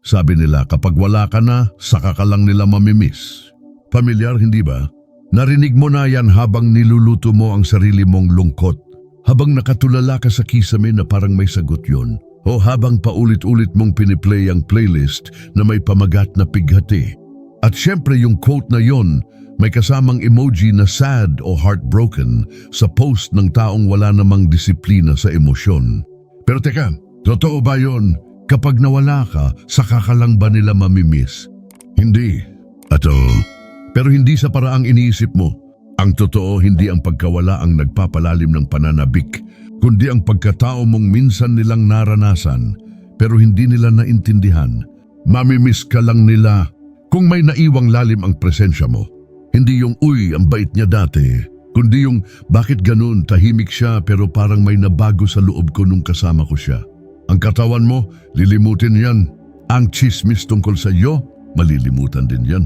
Sabi nila kapag wala ka na, saka ka lang nila mamimiss. Pamilyar, hindi ba? Narinig mo na yan habang niluluto mo ang sarili mong lungkot. Habang nakatulala ka sa kisame na parang may sagot yon. O habang paulit-ulit mong piniplay ang playlist na may pamagat na pighati. At syempre yung quote na yon, may kasamang emoji na sad o heartbroken sa post ng taong wala namang disiplina sa emosyon. Pero teka, totoo ba yon? Kapag nawala ka, saka ka lang ba nila mamimiss? Hindi. Pero hindi sa paraang iniisip mo. Ang totoo, hindi ang pagkawala ang nagpapalalim ng pananabik, kundi ang pagkatao mong minsan nilang naranasan, pero hindi nila naintindihan. Mamimiss ka lang nila kung may naiwang lalim ang presensya mo. Hindi yung, uy, ang bait niya dati, kundi yung, bakit ganun, tahimik siya pero parang may nabago sa loob ko nung kasama ko siya. Ang katawan mo, lilimutin yan. Ang chismis tungkol sa iyo, malilimutan din yan.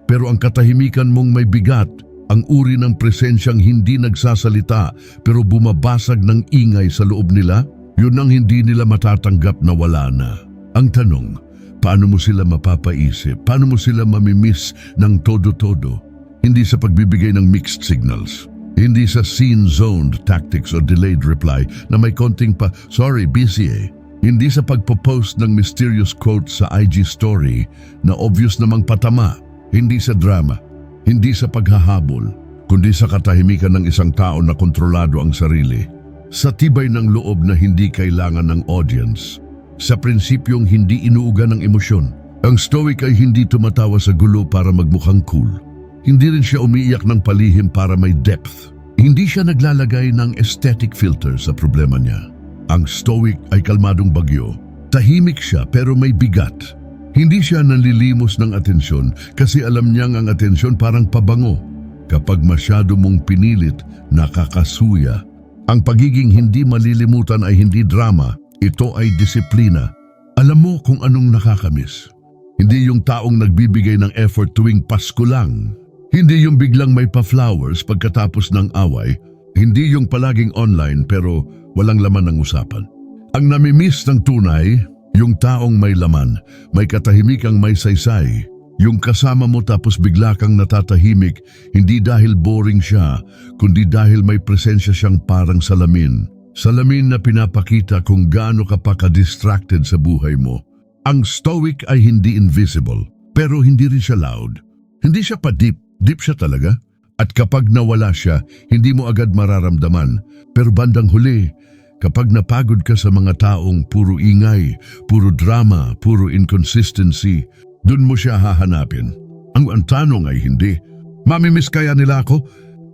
Pero ang katahimikan mong may bigat, ang uri ng presensyang hindi nagsasalita pero bumabasag ng ingay sa loob nila, yun ang hindi nila matatanggap na wala na. Ang tanong, paano mo sila mapapaisip? Paano mo sila mamimiss ng todo-todo? Hindi sa pagbibigay ng mixed signals. Hindi sa scene-zoned tactics o delayed reply na may konting pa, sorry, busy eh. Hindi sa pagpo-post ng mysterious quote sa IG story na obvious namang patama. Hindi sa drama. Hindi sa paghahabol, kundi sa katahimikan ng isang tao na kontrolado ang sarili. Sa tibay ng loob na hindi kailangan ng audience. Sa prinsipyong hindi inuuga ng emosyon. Ang stoic ay hindi tumatawa sa gulo para magmukhang cool. Hindi rin siya umiiyak ng palihim para may depth. Hindi siya naglalagay ng aesthetic filter sa problema niya. Ang stoic ay kalmadong bagyo. Tahimik siya pero may bigat. Hindi siya nanlilimos ng atensyon kasi alam niyang ang atensyon parang pabango. Kapag masyado mong pinilit, nakakasuya. Ang pagiging hindi malilimutan ay hindi drama, ito ay disiplina. Alam mo kung anong nakakamiss. Hindi yung taong nagbibigay ng effort tuwing Pasko lang. Hindi yung biglang may pa-flowers pagkatapos ng away. Hindi yung palaging online pero walang laman ng usapan. Ang namimiss ng tunay, yung taong may laman, may katahimikang may saysay, yung kasama mo tapos bigla kang natatahimik, hindi dahil boring siya, kundi dahil may presensya siyang parang salamin. Salamin na pinapakita kung gaano ka pa ka-distracted sa buhay mo. Ang stoic ay hindi invisible, pero hindi rin siya loud. Hindi siya pa-deep, deep siya talaga. At kapag nawala siya, hindi mo agad mararamdaman. Pero bandang huli, kapag napagod ka sa mga taong puro ingay, puro drama, puro inconsistency, dun mo siya hahanapin. Ang tanong ay hindi, mamimiss kaya nila ako?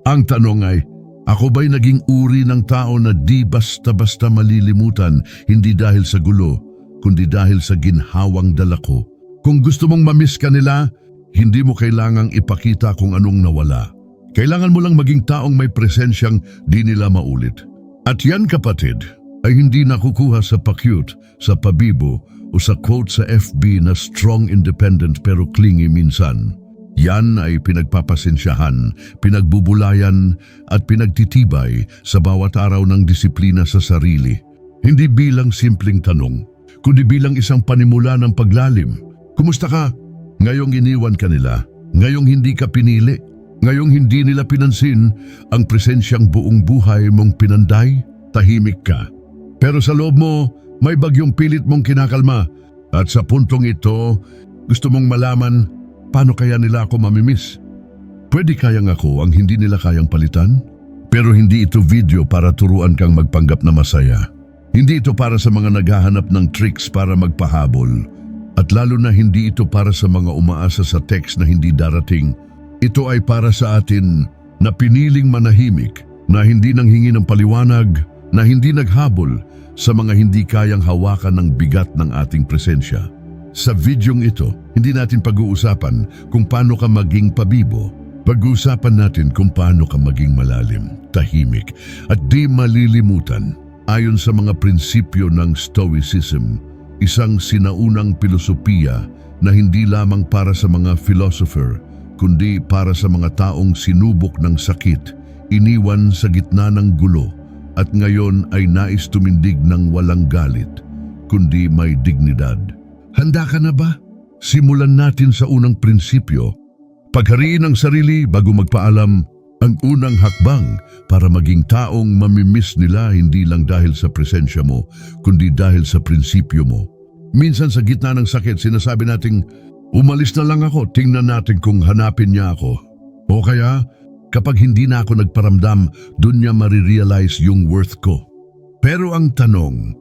Ang tanong ay, ako ba'y naging uri ng tao na di basta-basta malilimutan, hindi dahil sa gulo, kundi dahil sa ginhawang dala ko? Kung gusto mong mamiss ka nila, hindi mo kailangang ipakita kung anong nawala. Kailangan mo lang maging taong may presensyang di nila maulit. At yan kapatid, ay hindi nakukuha sa pa-cute, sa pabibo o sa quote sa FB na strong independent pero clingy minsan. Yan ay pinagpapasensyahan, pinagbubulayan at pinagtitibay sa bawat araw ng disiplina sa sarili. Hindi bilang simpleng tanong, kundi bilang isang panimula ng paglalim. Kumusta ka? Ngayong iniwan ka nila, ngayong hindi ka pinili. Ngayong hindi nila pinansin ang presensyang buong buhay mong pinanday, tahimik ka. Pero sa loob mo, may bagyong pilit mong kinakalma. At sa puntong ito, gusto mong malaman, paano kaya nila ako mamimiss? Pwede kayang ako ang hindi nila kayang palitan? Pero hindi ito video para turuan kang magpanggap na masaya. Hindi ito para sa mga naghahanap ng tricks para magpahabol. At lalo na hindi ito para sa mga umaasa sa text na hindi darating. Ito ay para sa atin na piniling manahimik, na hindi nanghingi ng paliwanag, na hindi naghabol sa mga hindi kayang hawakan ng bigat ng ating presensya. Sa videong ito, hindi natin pag-uusapan kung paano ka maging pabibo. Pag-uusapan natin kung paano ka maging malalim, tahimik, at di malilimutan. Ayon sa mga prinsipyo ng Stoicism, isang sinaunang pilosopiya na hindi lamang para sa mga philosopher, kundi para sa mga taong sinubok ng sakit, iniwan sa gitna ng gulo, at ngayon ay nais tumindig ng walang galit, kundi may dignidad. Handa ka na ba? Simulan natin sa unang prinsipyo. Paghariin ang sarili bago magpaalam, ang unang hakbang para maging taong mamimiss nila hindi lang dahil sa presensya mo, kundi dahil sa prinsipyo mo. Minsan sa gitna ng sakit, sinasabi nating, umalis na lang ako, tingnan natin kung hanapin niya ako. O kaya, kapag hindi na ako nagparamdam, dun niya marirealize yung worth ko. Pero ang tanong,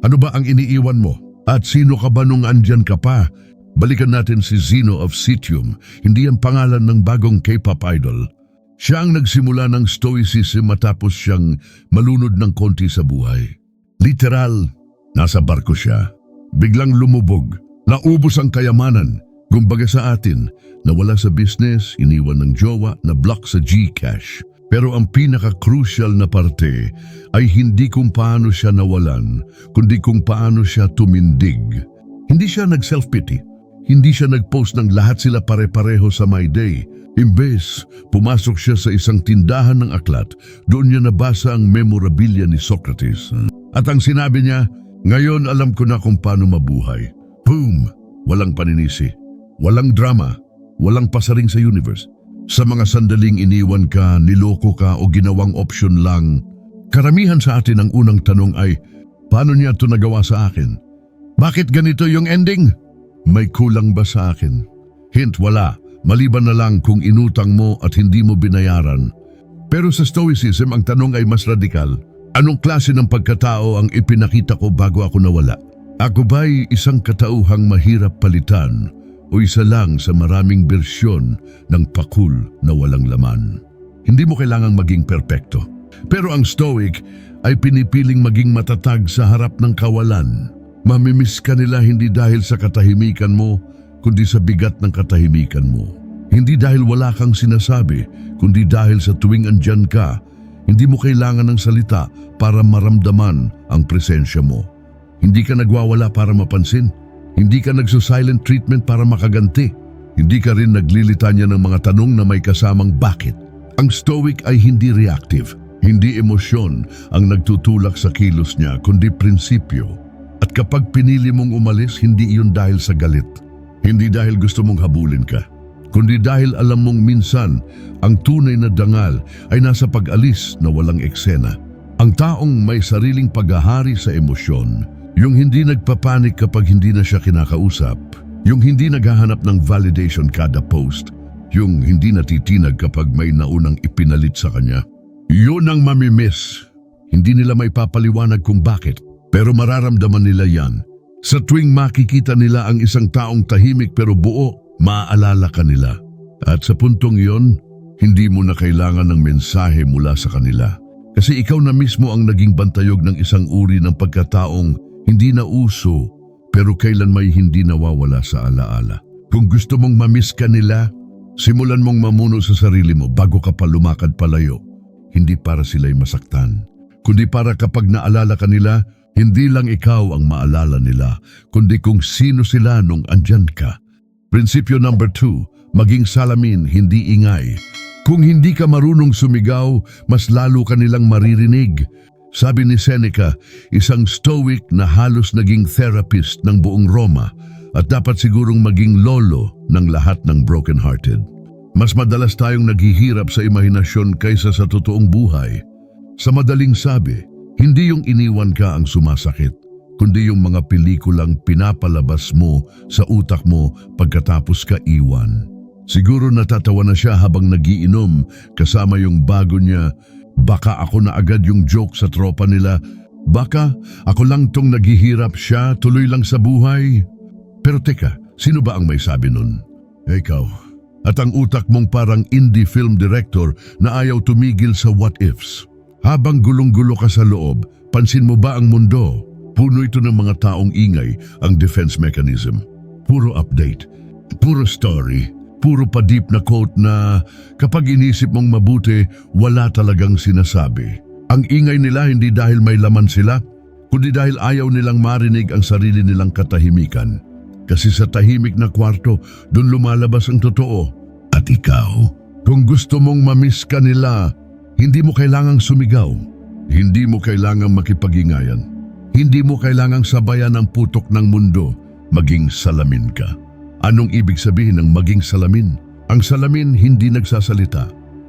ano ba ang iniiwan mo? At sino ka ba nung andyan ka pa? Balikan natin si Zeno of Citium, hindi ang pangalan ng bagong K-pop idol. Siya ang nagsimula ng stoicism matapos siyang malunod ng konti sa buhay. Literal, nasa barko siya. Biglang lumubog, naubos ang kayamanan. Kumbaga sa atin, nawala sa business, iniwan ng jowa, na-block sa Gcash. Pero ang pinaka-crucial na parte ay hindi kung paano siya nawalan, kundi kung paano siya tumindig. Hindi siya nag-self-pity. Hindi siya nag-post ng lahat sila pare-pareho sa My Day. Imbes, pumasok siya sa isang tindahan ng aklat, doon niya nabasa ang memorabilia ni Socrates. At ang sinabi niya, ngayon alam ko na kung paano mabuhay. Boom! Walang paninisi, walang drama, walang pasaring sa universe. Sa mga sandaling iniwan ka, niloko ka o ginawang option lang, karamihan sa atin ang unang tanong ay, paano niya ito nagawa sa akin? Bakit ganito yung ending? May kulang ba sa akin? Hint, wala. Maliban na lang kung inutang mo at hindi mo binayaran. Pero sa Stoicism, ang tanong ay mas radikal. Anong klase ng pagkatao ang ipinakita ko bago ako nawala? Ako ba'y isang katauhang mahirap palitan o isa lang sa maraming bersyon ng pakul na walang laman? Hindi mo kailangang maging perpekto. Pero ang Stoic ay pinipiling maging matatag sa harap ng kawalan. Mamimiss ka nila hindi dahil sa katahimikan mo, kundi sa bigat ng katahimikan mo. Hindi dahil wala kang sinasabi, kundi dahil sa tuwing andyan ka, hindi mo kailangan ng salita para maramdaman ang presensya mo. Hindi ka nagwawala para mapansin. Hindi ka nagso-silent treatment para makaganti. Hindi ka rin naglilitanya ng mga tanong na may kasamang bakit. Ang Stoic ay hindi reactive, hindi emosyon ang nagtutulak sa kilos niya, kundi prinsipyo. At kapag pinili mong umalis, hindi iyon dahil sa galit. Hindi dahil gusto mong habulin ka, kundi dahil alam mong minsan ang tunay na dangal ay nasa pag-alis na walang eksena. Ang taong may sariling paghahari sa emosyon, yung hindi nagpapanik kapag hindi na siya kinakausap, yung hindi naghahanap ng validation kada post, yung hindi natitinag kapag may naunang ipinalit sa kanya. Yun ang mamimiss. Hindi nila may papaliwanag kung bakit, pero mararamdaman nila yan. Sa tuwing makikita nila ang isang taong tahimik pero buo, maaalala ka nila. At sa puntong yon, hindi mo na kailangan ng mensahe mula sa kanila. Kasi ikaw na mismo ang naging bantayog ng isang uri ng pagkataong hindi na uso, pero kailan may hindi nawawala sa alaala. Kung gusto mong mamiss ka nila, simulan mong mamuno sa sarili mo bago ka pa lumakad palayo. Hindi para sila'y masaktan, kundi para kapag naalala ka nila, hindi lang ikaw ang maalala nila, kundi kung sino sila nung andyan ka. Prinsipyo number 2, maging salamin, hindi ingay. Kung hindi ka marunong sumigaw, mas lalo ka nilang maririnig. Sabi ni Seneca, isang Stoic na halos naging therapist ng buong Roma at dapat sigurong maging lolo ng lahat ng broken-hearted. Mas madalas tayong naghihirap sa imahinasyon kaysa sa totoong buhay. Sa madaling sabi, hindi yung iniwan ka ang sumasakit, kundi yung mga pelikulang pinapalabas mo sa utak mo pagkatapos ka iwan. Siguro natatawa na siya habang nagiinom kasama yung bago niya. Baka ako na agad yung joke sa tropa nila. Baka ako lang tong naghihirap, siya tuloy lang sa buhay. Pero teka, sino ba ang may sabi nun? Ikaw. At ang utak mong parang indie film director na ayaw tumigil sa what ifs. Habang gulong-gulo ka sa loob, pansin mo ba ang mundo? Puno ito ng mga taong ingay, ang defense mechanism. Puro update, puro story, puro pa-deep na quote na kapag inisip mong mabuti, wala talagang sinasabi. Ang ingay nila hindi dahil may laman sila, kundi dahil ayaw nilang marinig ang sarili nilang katahimikan. Kasi sa tahimik na kwarto, doon lumalabas ang totoo. At ikaw, kung gusto mong mamiss ka nila, hindi mo kailangang sumigaw. Hindi mo kailangang makipag-ingayan. Hindi mo kailangang sabayan ang putok ng mundo. maging salamin ka. Anong ibig sabihin ng maging salamin? Ang salamin hindi nagsasalita,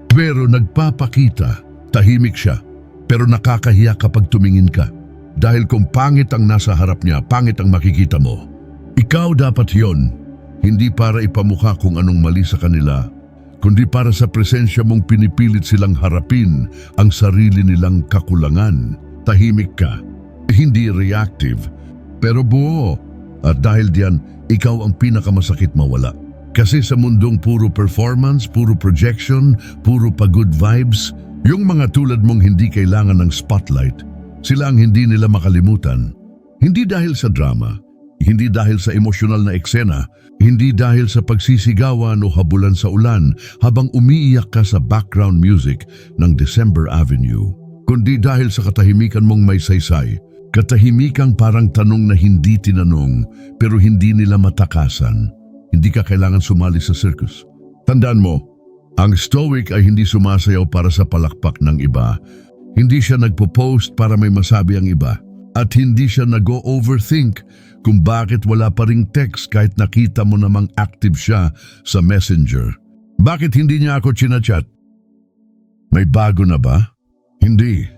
pero nagpapakita. Tahimik siya, pero nakakahiya kapag tumingin ka. Dahil kung pangit ang nasa harap niya, pangit ang makikita mo. Ikaw dapat yon, hindi para ipamukha kung anong mali sa kanila, kundi para sa presensya mong pinipilit silang harapin ang sarili nilang kakulangan. Tahimik ka, hindi reactive, pero buo. At dahil diyan, ikaw ang pinakamasakit mawala. Kasi sa mundong puro performance, puro projection, puro pa-good vibes, yung mga tulad mong hindi kailangan ng spotlight, sila ang hindi nila makalimutan. Hindi dahil sa drama, hindi dahil sa emosyonal na eksena, hindi dahil sa pagsisigawan o habulan sa ulan habang umiiyak ka sa background music ng December Avenue, kundi dahil sa katahimikan mong may saysay. Katahimikang parang tanong na hindi tinanong pero hindi nila matakasan. Hindi ka kailangan sumali sa circus. Tandaan mo, ang stoic ay hindi sumasayaw para sa palakpak ng iba. Hindi siya nagpo-post para may masabi ang iba. At hindi siya nag-overthink kung bakit wala pa ring text kahit nakita mo namang active siya sa messenger. Bakit hindi niya ako chinachat? May bago na ba? Hindi.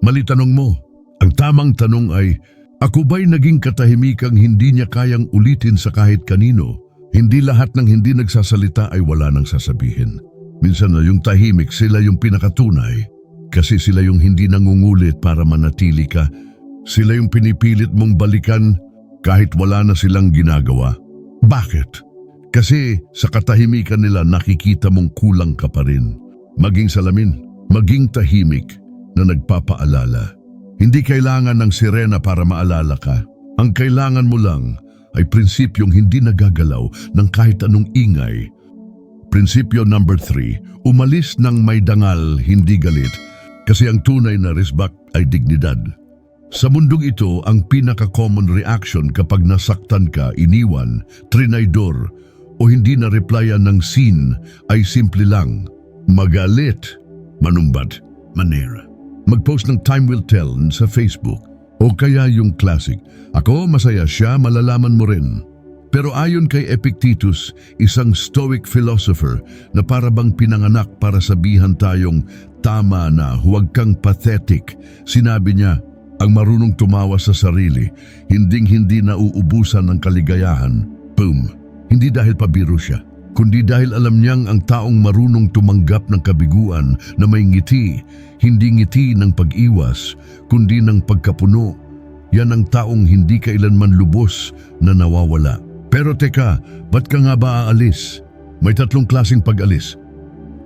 Mali tanong mo. Ang tamang tanong ay, ako ba'y naging katahimikang hindi niya kayang ulitin sa kahit kanino? Hindi lahat ng hindi nagsasalita ay wala nang sasabihin. Minsan na yung tahimik, sila yung pinakatunay. Kasi sila yung hindi nangungulit para manatili ka. Sila yung pinipilit mong balikan kahit wala na silang ginagawa. Bakit? Kasi sa katahimikan nila nakikita mong kulang ka pa rin. Maging salamin, maging tahimik na nagpapaalala. Hindi kailangan ng sirena para maalala ka. Ang kailangan mo lang ay prinsipyong hindi nagagalaw ng kahit anong ingay. Prinsipyo number 3, umalis ng may dangal, hindi galit. Kasi ang tunay na respect ay dignidad. Sa mundong ito, ang pinaka-common reaction kapag nasaktan ka, iniwan, trinaydor, o hindi na-replyan ng scene ay simple lang. Magalit, manumbat, manera. Mag-post ng time will tell sa Facebook. O kaya yung classic, ako masaya siya, malalaman mo rin. Pero ayon kay Epictetus, isang stoic philosopher na parabang pinanganak para sabihan tayong tama na, huwag kang pathetic. Sinabi niya, ang marunong tumawa sa sarili, hinding-hindi nauubusan ng kaligayahan. Boom! Hindi dahil pabiro siya, kundi dahil alam niyang ang taong marunong tumanggap ng kabiguan na may ngiti, hindi ngiti ng pag-iwas, kundi ng pagkapuno. Yan ang taong hindi kailanman lubos na nawawala. Pero teka, ba't ka nga ba aalis? May 3 klaseng pag-alis.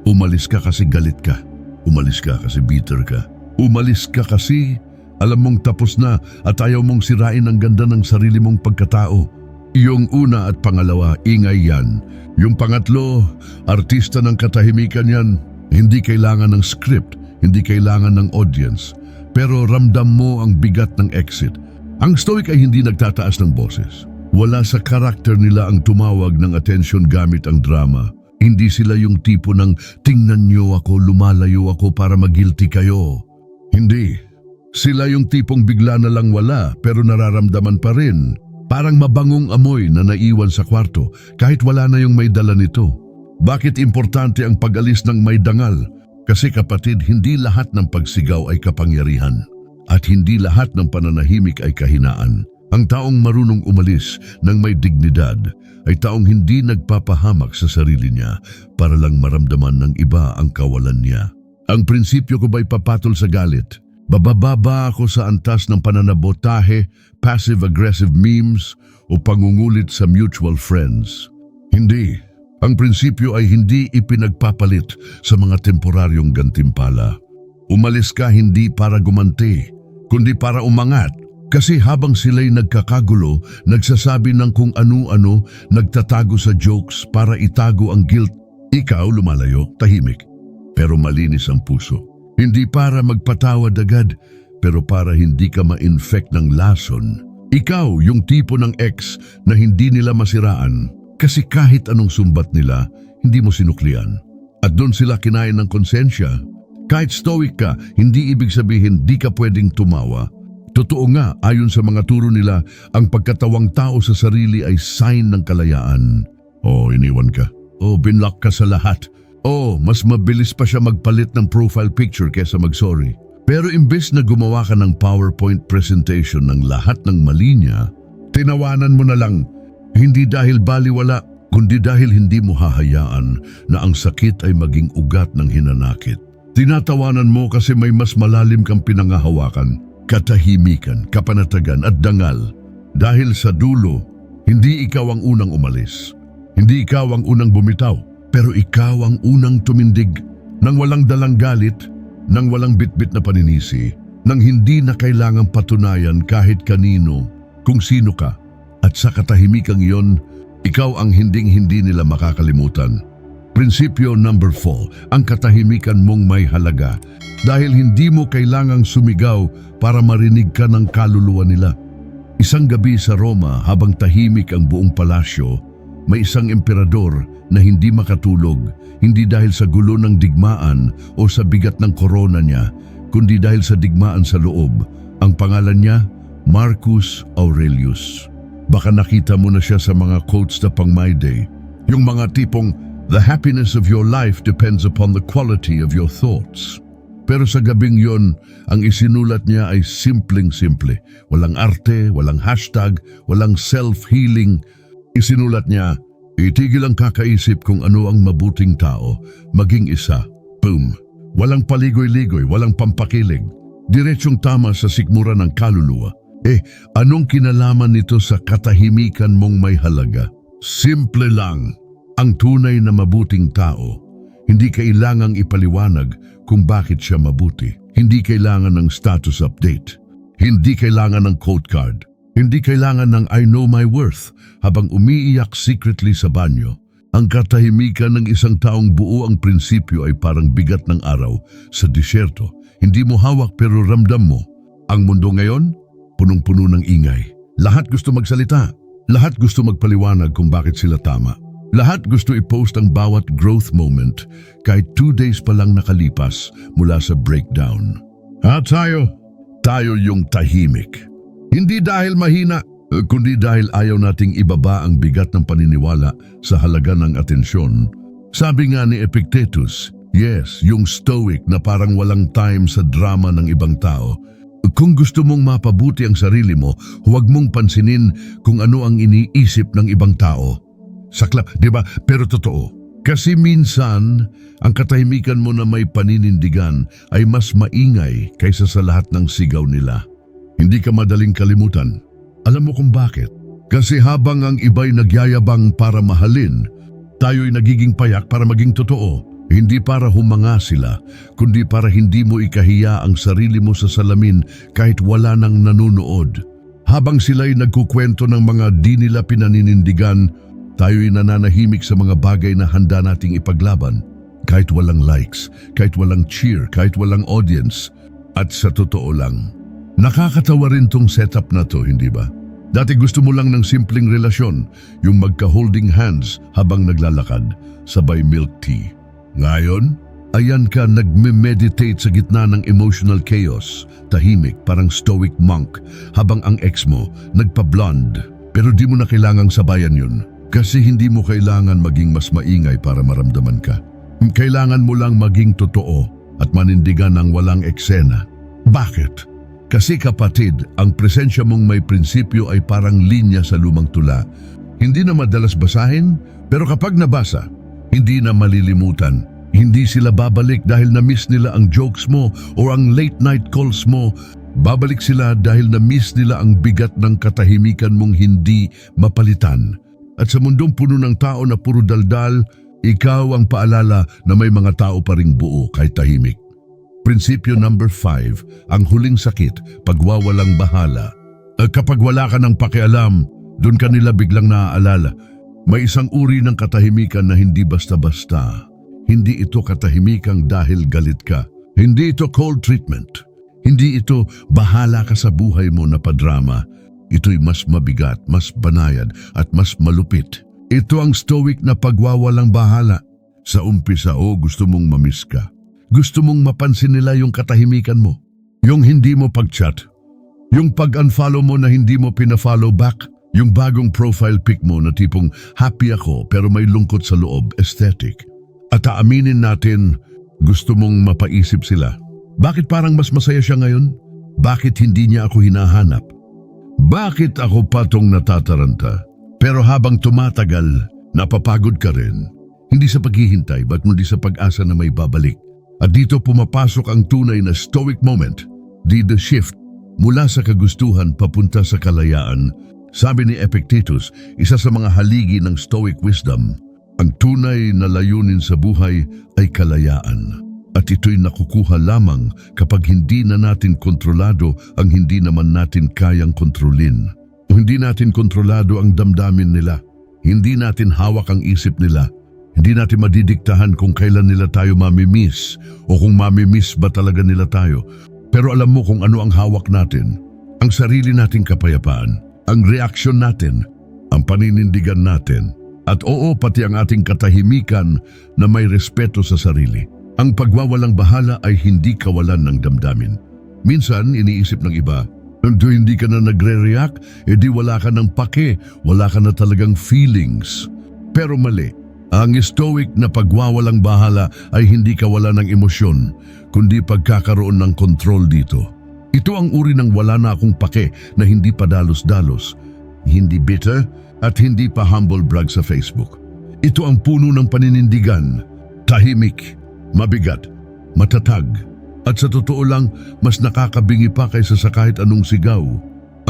Umalis ka kasi galit ka. Umalis ka kasi bitter ka. Umalis ka kasi alam mong tapos na at ayaw mong sirain ang ganda ng sarili mong pagkatao. Yung una at pangalawa, ingay yan. Yung pangatlo, artista ng katahimikan yan. Hindi kailangan ng script, hindi kailangan ng audience. Pero ramdam mo ang bigat ng exit. Ang stoic ay hindi nagtataas ng boses. Wala sa karakter nila ang tumawag ng atensyon gamit ang drama. Hindi sila yung tipo ng tingnan niyo ako, lumalayo ako para mag-guilty kayo. Hindi. Sila yung tipong bigla na lang wala pero nararamdaman pa rin. Parang mabangong amoy na naiwan sa kwarto kahit wala na yung may dala nito. Bakit importante ang pag-alis ng may dangal? Kasi kapatid, hindi lahat ng pagsigaw ay kapangyarihan. At hindi lahat ng pananahimik ay kahinaan. Ang taong marunong umalis ng may dignidad ay taong hindi nagpapahamak sa sarili niya para lang maramdaman ng iba ang kawalan niya. Ang prinsipyo ko ba'y papatol sa galit? Bababa ako sa antas ng pananabotahe, passive-aggressive memes o pangungulit sa mutual friends? Hindi. Ang prinsipyo ay hindi ipinagpapalit sa mga temporaryong gantimpala. Umalis ka hindi para gumanti, kundi para umangat. Kasi habang sila'y nagkakagulo, nagsasabi ng kung ano-ano, nagtatago sa jokes para itago ang guilt, ikaw lumalayo, tahimik. Pero malinis ang puso. Hindi para magpatawad agad, pero para hindi ka ma-infect ng lason. Ikaw yung tipo ng ex na hindi nila masiraan kasi kahit anong sumbat nila, hindi mo sinuklian. At doon sila kinain ng konsensya. Kahit stoic ka, hindi ibig sabihin di ka pwedeng tumawa. Totoo nga, ayon sa mga turo nila, ang pagkatawang tao sa sarili ay sign ng kalayaan. Iniwan ka. Binlock ka sa lahat. Mas mabilis pa siya magpalit ng profile picture kesa mag-sorry. Pero imbes na gumawa ka ng PowerPoint presentation ng lahat ng mali niya, tinawanan mo na lang, hindi dahil baliwala, kundi dahil hindi mo hahayaan na ang sakit ay maging ugat ng hinanakit. Tinatawanan mo kasi may mas malalim kang pinangahawakan, katahimikan, kapanatagan at dangal. Dahil sa dulo, hindi ikaw ang unang umalis. Hindi ikaw ang unang bumitaw, pero ikaw ang unang tumindig nang walang dalang galit, nang walang bitbit na paninisi, nang hindi na kailangang patunayan kahit kanino kung sino ka. At sa katahimikang iyon, ikaw ang hinding-hindi nila makakalimutan. Prinsipyo number 4, ang katahimikan mong may halaga dahil hindi mo kailangang sumigaw para marinig ka ng kaluluwa nila. Isang gabi sa Roma habang tahimik ang buong palasyo, may isang emperador na hindi makatulog, hindi dahil sa gulo ng digmaan o sa bigat ng korona niya, kundi dahil sa digmaan sa loob. Ang pangalan niya, Marcus Aurelius. Baka nakita mo na siya sa mga quotes na pang My Day. Yung mga tipong, "The happiness of your life depends upon the quality of your thoughts." Pero sa gabing yon, ang isinulat niya ay simpleng-simple. Walang arte, walang hashtag, walang self-healing. Isinulat niya, itigil ang kakaisip kung ano ang mabuting tao, maging isa. Boom. Walang paligoy-ligoy, walang pampakilig. Diretsyong tama sa sikmura ng kaluluwa. Anong kinalaman nito sa katahimikan mong may halaga? Simple lang. Ang tunay na mabuting tao, hindi kailangang ipaliwanag kung bakit siya mabuti. Hindi kailangan ng status update. Hindi kailangan ng quote card. Hindi kailangan ng I know my worth habang umiiyak secretly sa banyo. Ang katahimikan ng isang taong buo ang prinsipyo ay parang bigat ng araw sa disyerto. Hindi mo hawak pero ramdam mo. Ang mundo ngayon, punong-puno ng ingay. Lahat gusto magsalita. Lahat gusto magpaliwanag kung bakit sila tama. Lahat gusto i-post ang bawat growth moment kahit 2 days pa lang nakalipas mula sa breakdown. At tayo yung tahimik. Hindi dahil mahina, kundi dahil ayaw nating ibaba ang bigat ng paniniwala sa halaga ng atensyon. Sabi nga ni Epictetus, yes, yung stoic na parang walang time sa drama ng ibang tao. Kung gusto mong mapabuti ang sarili mo, huwag mong pansinin kung ano ang iniisip ng ibang tao. Saklap, di ba? Pero totoo. Kasi minsan, ang katahimikan mo na may paninindigan ay mas maingay kaysa sa lahat ng sigaw nila. Hindi ka madaling kalimutan. Alam mo kung bakit? Kasi habang ang iba'y nagyayabang para mahalin, tayo'y nagiging payak para maging totoo. Hindi para humanga sila, kundi para hindi mo ikahiya ang sarili mo sa salamin kahit wala nang nanunood. Habang sila'y nagkukwento ng mga di nila pinaninindigan, tayo'y nananahimik sa mga bagay na handa nating ipaglaban. Kahit walang likes, kahit walang cheer, kahit walang audience. At sa totoo lang, nakakatawa rin tong setup na to, hindi ba? Dati gusto mo lang ng simpleng relasyon, yung magka-holding hands habang naglalakad, sabay milk tea. Ngayon, ayan ka nagme-meditate sa gitna ng emotional chaos, tahimik parang stoic monk, habang ang ex mo nagpa-blonde. Pero di mo na kailangang sabayan yun, kasi hindi mo kailangan maging mas maingay para maramdaman ka. Kailangan mo lang maging totoo at manindigan ng walang eksena. Bakit? Kasi kapatid, ang presensya mong may prinsipyo ay parang linya sa lumang tula. Hindi na madalas basahin, pero kapag nabasa, hindi na malilimutan. Hindi sila babalik dahil na-miss nila ang jokes mo o ang late night calls mo. Babalik sila dahil na-miss nila ang bigat ng katahimikan mong hindi mapalitan. At sa mundong puno ng tao na puro daldal, ikaw ang paalala na may mga tao pa ring buo kahit tahimik. Prinsipyo number 5, ang huling sakit, pagwawalang bahala. Kapag wala ka ng pakialam, doon ka nila biglang naaalala. May isang uri ng katahimikan na hindi basta-basta. Hindi ito katahimikang dahil galit ka. Hindi ito cold treatment. Hindi ito bahala ka sa buhay mo na padrama. Ito'y mas mabigat, mas banayad at mas malupit. Ito ang stoic na pagwawalang bahala. Sa umpisa gusto mong mamiss ka. Gusto mong mapansin nila yung katahimikan mo. Yung hindi mo pag-chat. Yung pag-unfollow mo na hindi mo pina-follow back. Yung bagong profile pic mo na tipong happy ako pero may lungkot sa loob, aesthetic. At aaminin natin, gusto mong mapaisip sila. Bakit parang mas masaya siya ngayon? Bakit hindi niya ako hinahanap? Bakit ako patong natataranta? Pero habang tumatagal, napapagod ka rin. Hindi sa paghihintay, ba't kundi sa pag-asa na may babalik. At dito pumapasok ang tunay na stoic moment, the shift mula sa kagustuhan papunta sa kalayaan. Sabi ni Epictetus, isa sa mga haligi ng Stoic wisdom, ang tunay na layunin sa buhay ay kalayaan. At ito'y nakukuha lamang kapag hindi na natin kontrolado ang hindi naman natin kayang kontrolin. O hindi natin kontrolado ang damdamin nila. Hindi natin hawak ang isip nila. Hindi natin madidiktahan kung kailan nila tayo mamimiss o kung mamimiss ba talaga nila tayo. Pero alam mo kung ano ang hawak natin? Ang sarili nating kapayapaan. Ang reaksyon natin, ang paninindigan natin, at oo pati ang ating katahimikan na may respeto sa sarili. Ang pagwawalang bahala ay hindi kawalan ng damdamin. Minsan, iniisip ng iba, kung hindi ka na nagre-react, edi wala ka ng pake, wala ka na talagang feelings. Pero mali, ang stoic na pagwawalang bahala ay hindi kawalan ng emosyon, kundi pagkakaroon ng kontrol dito. Ito ang uri ng wala na akong pake na hindi pa dalos-dalos, hindi bitter at hindi pa humble brag sa Facebook. Ito ang puno ng paninindigan, tahimik, mabigat, matatag, at sa totoo lang mas nakakabingi pa kaysa sa kahit anong sigaw.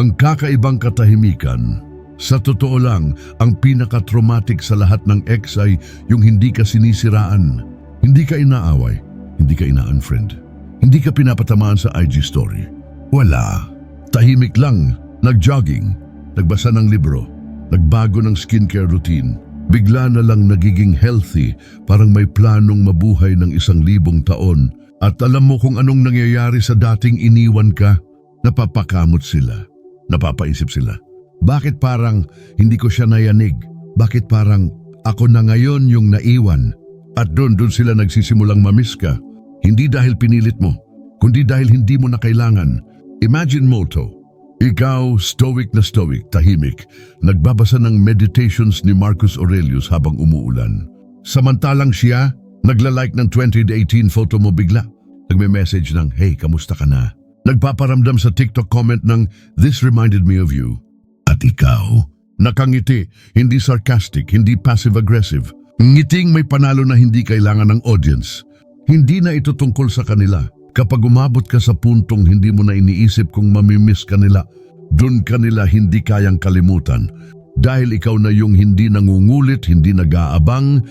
Ang kakaibang katahimikan, sa totoo lang ang pinaka-traumatic sa lahat ng ex ay yung hindi ka sinisiraan, hindi ka inaaway, hindi ka ina-unfriend, hindi ka pinapatamaan sa IG story. Wala. Tahimik lang, nag-jogging, nagbasa ng libro, nagbago ng skincare routine. Bigla na lang nagiging healthy, parang may planong mabuhay ng 1,000 taon. At alam mo kung anong nangyayari sa dating iniwan ka? Napapakamot sila, napapaisip sila. Bakit parang hindi ko siya nayanig? Bakit parang ako na ngayon yung naiwan? At doon sila nagsisimulang mamiss ka. Hindi dahil pinilit mo, kundi dahil hindi mo na kailangan. Imagine mo to, ikaw stoic na stoic, tahimik, nagbabasa ng meditations ni Marcus Aurelius habang umuulan. Samantalang siya, nagla-like ng 2018 photo mo bigla, nagme-message ng, hey, kamusta ka na? Nagpaparamdam sa TikTok comment ng, this reminded me of you. At ikaw, nakangiti, hindi sarcastic, hindi passive-aggressive. Ngiting may panalo na hindi kailangan ng audience. Hindi na ito tungkol sa kanila. Kapag umabot ka sa puntong hindi mo na iniisip kung mamimiss ka nila, dun ka nila hindi kayang kalimutan. Dahil ikaw na yung hindi nangungulit, hindi nag-aabang,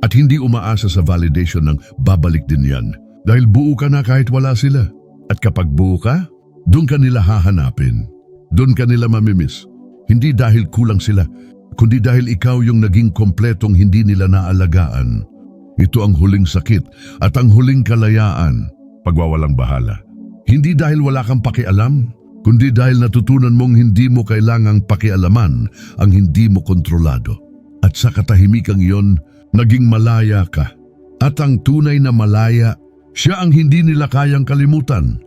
at hindi umaasa sa validation ng babalik din yan. Dahil buo ka na kahit wala sila. At kapag buo ka, dun ka nila hahanapin. Dun ka nila mamimiss. Hindi dahil kulang sila, kundi dahil ikaw yung naging kompletong hindi nila naalagaan. Ito ang huling sakit at ang huling kalayaan. Pagwawalang bahala. Hindi dahil wala kang pakialam, kundi dahil natutunan mong hindi mo kailangang pakialaman ang hindi mo kontrolado. At sa katahimikang iyon, naging malaya ka. At ang tunay na malaya, siya ang hindi nila kayang kalimutan.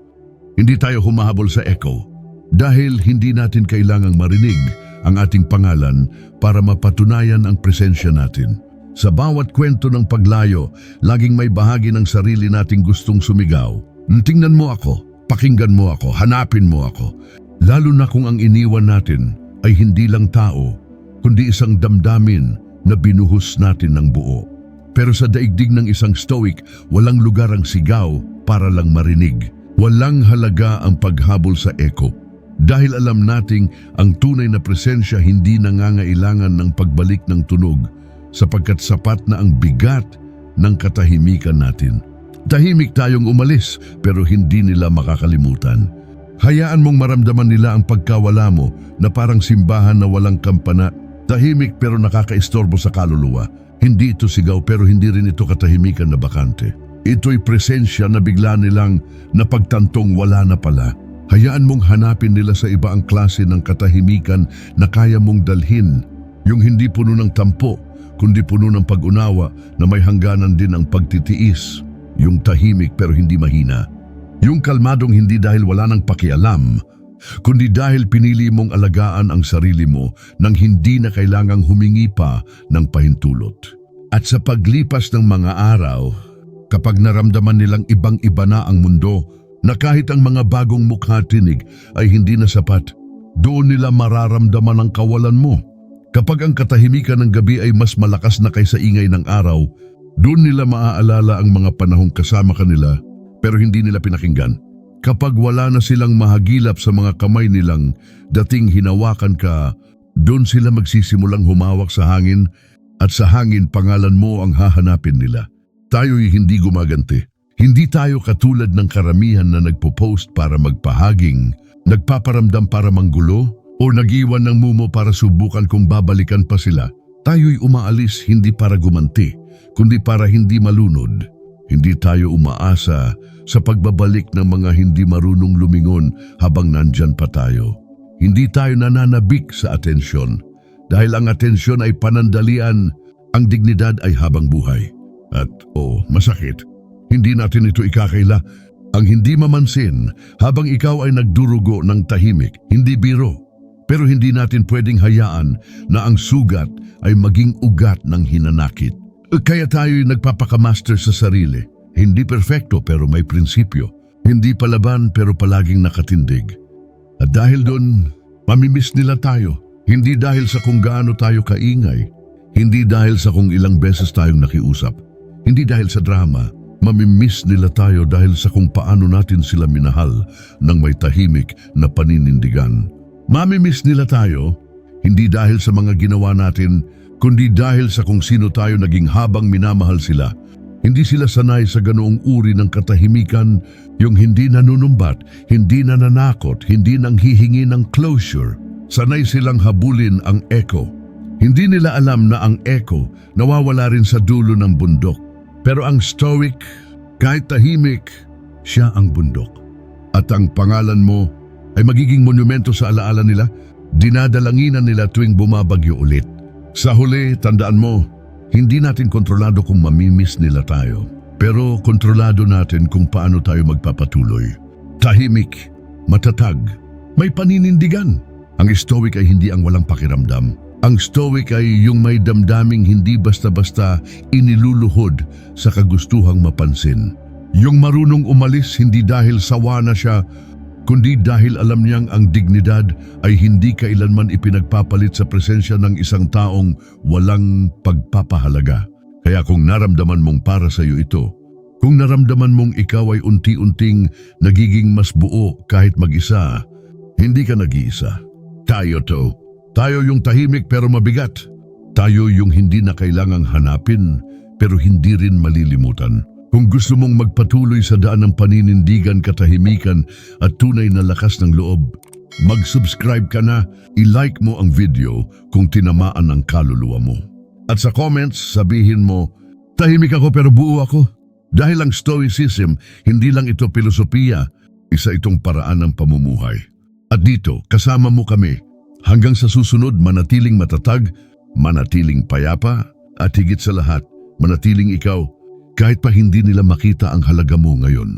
Hindi tayo humahabol sa echo, dahil hindi natin kailangang marinig ang ating pangalan para mapatunayan ang presensya natin. Sa bawat kwento ng paglayo, laging may bahagi ng sarili nating gustong sumigaw. Tingnan mo ako, pakinggan mo ako, hanapin mo ako. Lalo na kung ang iniwan natin ay hindi lang tao, kundi isang damdamin na binuhos natin ng buo. Pero sa daigdig ng isang stoic, walang lugar ang sigaw para lang marinig. Walang halaga ang paghabol sa echo. Dahil alam nating ang tunay na presensya hindi nangangailangan ng pagbalik ng tunog, sapagkat sapat na ang bigat ng katahimikan natin. Tahimik tayong umalis pero hindi nila makakalimutan. Hayaan mong maramdaman nila ang pagkawala mo na parang simbahan na walang kampana. Tahimik pero nakakaistorbo sa kaluluwa. Hindi ito sigaw pero hindi rin ito katahimikan na bakante. Ito'y presensya na bigla nilang napagtantong wala na pala. Hayaan mong hanapin nila sa iba ang klase ng katahimikan na kaya mong dalhin. Yung hindi puno ng tampo, kundi puno ng pag-unawa na may hangganan din ang pagtitiis. Yung tahimik pero hindi mahina. Yung kalmadong hindi dahil wala nang pakialam, kundi dahil pinili mong alagaan ang sarili mo nang hindi na kailangang humingi pa ng pahintulot. At sa paglipas ng mga araw, kapag naramdaman nilang ibang-iba na ang mundo, na kahit ang mga bagong mukha at tinig ay hindi na sapat, doon nila mararamdaman ang kawalan mo. Kapag ang katahimikan ng gabi ay mas malakas na kaysa ingay ng araw, doon nila maaalala ang mga panahong kasama kanila pero hindi nila pinakinggan. Kapag wala na silang mahagilap sa mga kamay nilang dating hinawakan ka, doon sila magsisimulang humawak sa hangin at sa hangin pangalan mo ang hahanapin nila. Tayo'y hindi gumaganti. Hindi tayo katulad ng karamihan na nagpo-post para magpahaging, nagpaparamdam para manggulo, o nag-iwan ng mumo para subukan kung babalikan pa sila. Tayo'y umaalis hindi para gumanti, kundi para hindi malunod. Hindi tayo umaasa sa pagbabalik ng mga hindi marunong lumingon habang nandyan pa tayo. Hindi tayo nananabik sa atensyon. Dahil ang atensyon ay panandalian, ang dignidad ay habang buhay. At masakit. Hindi natin ito ikakaila. Ang hindi mamansin habang ikaw ay nagdurugo ng tahimik, hindi biro. Pero hindi natin pwedeng hayaan na ang sugat ay maging ugat ng hinanakit. Kaya tayo'y nagpapakamaster sa sarili. Hindi perfecto pero may prinsipyo. Hindi palaban pero palaging nakatindig. At dahil doon, mamimiss nila tayo. Hindi dahil sa kung gaano tayo kaingay. Hindi dahil sa kung ilang beses tayong nakiusap. Hindi dahil sa drama. Mamimiss nila tayo dahil sa kung paano natin sila minahal ng may tahimik na paninindigan. Mamimiss nila tayo, hindi dahil sa mga ginawa natin, kundi dahil sa kung sino tayo naging habang minamahal sila. Hindi sila sanay sa ganoong uri ng katahimikan, yung hindi nanunumbat, hindi nananakot, hindi nang hihingi ng closure. Sanay silang habulin ang echo. Hindi nila alam na ang echo nawawala rin sa dulo ng bundok. Pero ang stoic, kahit tahimik, siya ang bundok. At ang pangalan mo ay magiging monumento sa alaala nila, dinadalanginan nila tuwing bumabagyo ulit. Sa huli, tandaan mo, hindi natin kontrolado kung mamimiss nila tayo. Pero kontrolado natin kung paano tayo magpapatuloy. Tahimik, matatag, may paninindigan. Ang stoic ay hindi ang walang pakiramdam. Ang stoic ay yung may damdaming hindi basta-basta iniluluhod sa kagustuhang mapansin. Yung marunong umalis hindi dahil sawa na siya, kundi dahil alam niyang ang dignidad ay hindi kailanman ipinagpapalit sa presensya ng isang taong walang pagpapahalaga. Kaya kung naramdaman mong para sa iyo ito, kung naramdaman mong ikaw ay unti-unting nagiging mas buo kahit mag-isa, hindi ka nag-iisa. Tayo to. Tayo yung tahimik pero mabigat. Tayo yung hindi na kailangang hanapin pero hindi rin malilimutan. Kung gusto mong magpatuloy sa daan ng paninindigan, katahimikan at tunay na lakas ng loob, mag-subscribe ka na, i-like mo ang video kung tinamaan ang kaluluwa mo. At sa comments, sabihin mo, tahimik ako pero buo ako. Dahil ang stoicism, hindi lang ito filosofiya, isa itong paraan ng pamumuhay. At dito, kasama mo kami. Hanggang sa susunod, manatiling matatag, manatiling payapa, at higit sa lahat, manatiling ikaw, kahit pa hindi nila makita ang halaga mo ngayon.